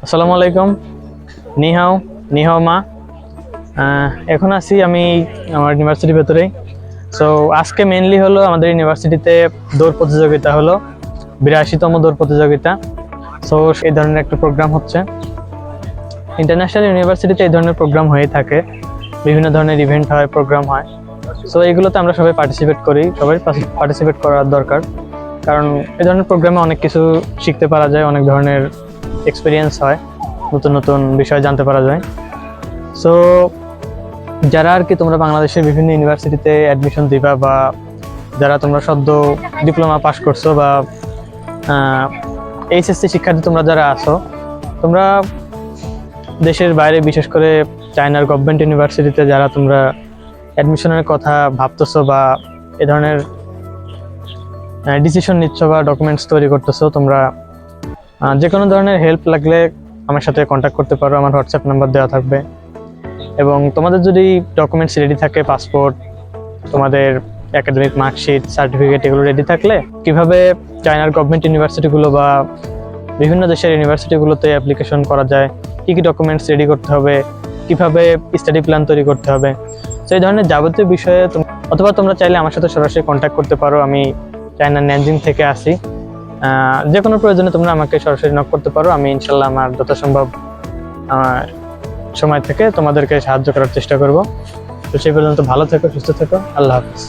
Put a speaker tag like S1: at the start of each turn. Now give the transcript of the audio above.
S1: আসসালামু আলাইকুম। নিহাও নিহাও মা। এখন আছি আমি আমার ইউনিভার্সিটির ভেতরেই। সো আজকে মেইনলি হলো আমাদের ইউনিভার্সিটিতে দৌড় প্রতিযোগিতা হলো, 82তম দৌড় প্রতিযোগিতা। সো এই ধরনের একটা প্রোগ্রাম হচ্ছে। ইন্টারন্যাশনাল ইউনিভার্সিটিতে এই ধরনের প্রোগ্রাম হয়ে থাকে, বিভিন্ন ধরনের ইভেন্ট হয়, প্রোগ্রাম হয়। সো এগুলোতে আমরা সবাই পার্টিসিপেট করি, সবাই পার্টিসিপেট করার দরকার, কারণ এই ধরনের প্রোগ্রামে অনেক কিছু শিখতে পারা যায়, অনেক ধরনের এক্সপিরিয়েন্স হয়, নতুন নতুন বিষয় জানতে পারা যায়। সো যারা আর কি তোমরা বাংলাদেশের বিভিন্ন ইউনিভার্সিটিতে অ্যাডমিশন দিবা, বা যারা তোমরা সদ্য ডিপ্লোমা পাস করছো, বা এইচএসসি শিক্ষার্থী তোমরা যারা আছো, তোমরা দেশের বাইরে বিশেষ করে চায়নার গভর্নমেন্ট ইউনিভার্সিটিতে যারা তোমরা অ্যাডমিশনের কথা ভাবতেছো বা এ ধরনের ডিসিশন নিচ্ছ বা ডকুমেন্টস তৈরি করতেছো, তোমরা যে কোনো ধরনের হেল্প লাগলে আমার সাথে কন্ট্যাক্ট করতে পারো। আমার হোয়াটসঅ্যাপ নাম্বার দেওয়া থাকবে। এবং তোমাদের যদি ডকুমেন্টস রেডি থাকে, পাসপোর্ট, তোমাদের একাডেমিক মার্কশিট, সার্টিফিকেট, এগুলো রেডি থাকলে কিভাবে চায়নার গভর্নমেন্ট ইউনিভার্সিটিগুলো বা বিভিন্ন দেশের ইউনিভার্সিটিগুলোতে অ্যাপ্লিকেশন করা যায়, কী কী ডকুমেন্টস রেডি করতে হবে, কিভাবে স্টাডি প্ল্যান তৈরি করতে হবে, তো এই ধরনের যাবতীয় বিষয়ে অথবা তোমরা চাইলে আমার সাথে সরাসরি কন্ট্যাক্ট করতে পারো। আমি চায়নার ন্যানজিং থেকে আসি। যে কোনো প্রয়োজনে তোমরা আমাকে সরাসরি নক করতে পারো। আমি ইনশাল্লাহ আমার যথাসম্ভব সময় থেকে তোমাদেরকে সাহায্য করার চেষ্টা করব। তো সেই পর্যন্ত ভালো থেকো, সুস্থ থেকো। আল্লাহ হাফিজ।